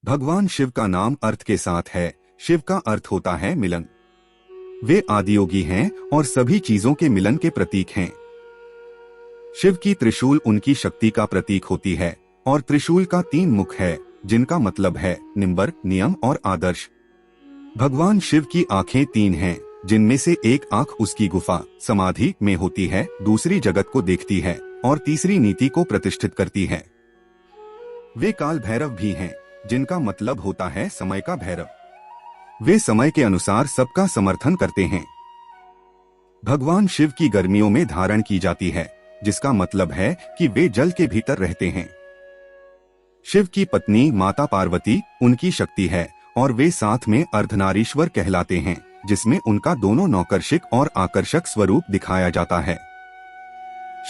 भगवान शिव का नाम अर्थ के साथ है। शिव का अर्थ होता है मिलन। वे आदियोगी हैं और सभी चीजों के मिलन के प्रतीक हैं। शिव की त्रिशूल उनकी शक्ति का प्रतीक होती है और त्रिशूल का 3 मुख है, जिनका मतलब है निम्बर, नियम और आदर्श। भगवान शिव की आंखें 3 हैं, जिनमें से एक आंख उसकी गुफा समाधि में होती है, दूसरी जगत को देखती है और तीसरी नीति को प्रतिष्ठित करती है। वे काल भैरव भी हैं, जिनका मतलब होता है समय का भैरव। वे समय के अनुसार सबका समर्थन करते हैं। भगवान शिव की गर्मियों में धारण की जाती है, जिसका मतलब है कि वे जल के भीतर रहते हैं। शिव की पत्नी माता पार्वती उनकी शक्ति है और वे साथ में अर्धनारीश्वर कहलाते हैं, जिसमें उनका दोनों नौकरशिक और आकर्षक स्वरूप दिखाया जाता है।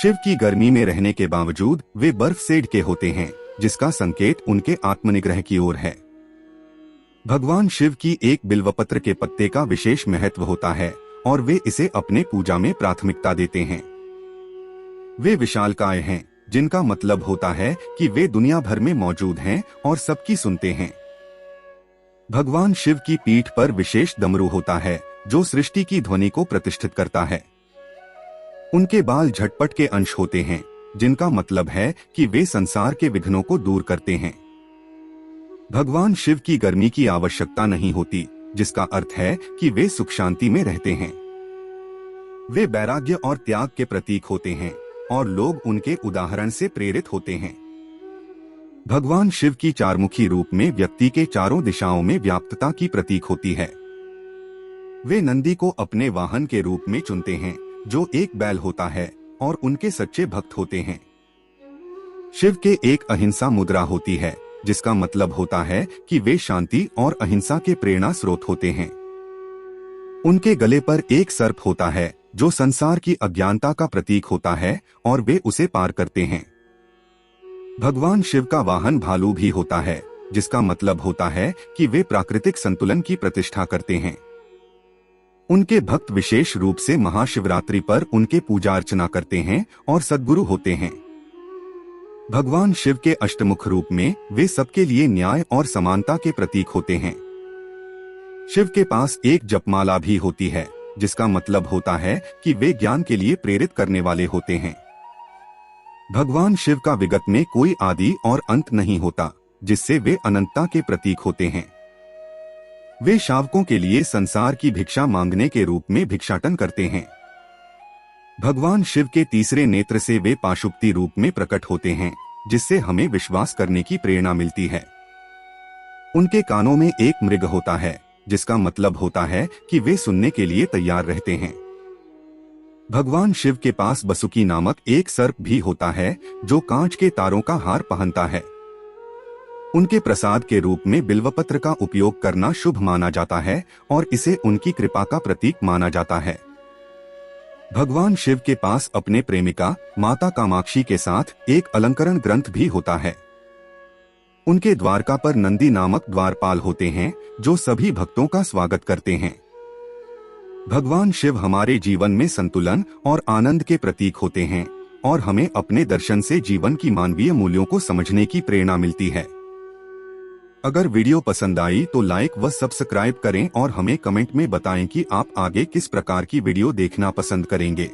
शिव की गर्मी में रहने के बावजूद वे बर्फ से ढके होते हैं, जिसका संकेत उनके आत्मनिग्रह की ओर है। भगवान शिव की एक बिल्वपत्र के पत्ते का विशेष महत्व होता है और वे इसे अपने पूजा में प्राथमिकता देते हैं। वे विशालकाय हैं, जिनका मतलब होता है कि वे दुनिया भर में मौजूद हैं और सबकी सुनते हैं। भगवान शिव की पीठ पर विशेष डमरू होता है, जो सृष्टि की ध्वनि को प्रतिष्ठित करता है। उनके बाल झटपट के अंश होते हैं, जिनका मतलब है कि वे संसार के विघ्नों को दूर करते हैं। भगवान शिव की गर्मी की आवश्यकता नहीं होती, जिसका अर्थ है कि वे सुख शांति में रहते हैं। वे वैराग्य और त्याग के प्रतीक होते हैं और लोग उनके उदाहरण से प्रेरित होते हैं। भगवान शिव की चारमुखी रूप में व्यक्ति के चारों दिशाओं में व्याप्तता की प्रतीक होती है। वे नंदी को अपने वाहन के रूप में चुनते हैं, जो एक बैल होता है और उनके सच्चे भक्त होते हैं। शिव के एक अहिंसा मुद्रा होती है, जिसका मतलब होता है कि वे शांति और अहिंसा के प्रेरणा स्रोत होते हैं। उनके गले पर एक सर्प होता है, जो संसार की अज्ञानता का प्रतीक होता है और वे उसे पार करते हैं। भगवान शिव का वाहन भालू भी होता है, जिसका मतलब होता है कि वे प्राकृतिक संतुलन की प्रतिष्ठा करते हैं। उनके भक्त विशेष रूप से महाशिवरात्रि पर उनके पूजा अर्चना करते हैं और सद्गुरु होते हैं। भगवान शिव के अष्टमुख रूप में वे सबके लिए न्याय और समानता के प्रतीक होते हैं। शिव के पास एक जपमाला भी होती है, जिसका मतलब होता है कि वे ज्ञान के लिए प्रेरित करने वाले होते हैं। भगवान शिव का विगत में कोई आदि और अंत नहीं होता, जिससे वे अनंतता के प्रतीक होते हैं। वे शावकों के लिए संसार की भिक्षा मांगने के रूप में भिक्षाटन करते हैं। भगवान शिव के तीसरे नेत्र से वे पाशुपति रूप में प्रकट होते हैं, जिससे हमें विश्वास करने की प्रेरणा मिलती है। उनके कानों में एक मृग होता है, जिसका मतलब होता है कि वे सुनने के लिए तैयार रहते हैं। भगवान शिव के पास बसुकी नामक एक सर्प भी होता है, जो कांच के तारों का हार पहनता है। उनके प्रसाद के रूप में बिल्वपत्र का उपयोग करना शुभ माना जाता है और इसे उनकी कृपा का प्रतीक माना जाता है। भगवान शिव के पास अपने प्रेमिका माता कामाक्षी के साथ एक अलंकरण ग्रंथ भी होता है। उनके द्वारका पर नंदी नामक द्वारपाल होते हैं, जो सभी भक्तों का स्वागत करते हैं। भगवान शिव हमारे जीवन में संतुलन और आनंद के प्रतीक होते हैं और हमें अपने दर्शन से जीवन की मानवीय मूल्यों को समझने की प्रेरणा मिलती है। अगर वीडियो पसंद आई तो लाइक व सब्सक्राइब करें और हमें कमेंट में बताएं कि आप आगे किस प्रकार की वीडियो देखना पसंद करेंगे।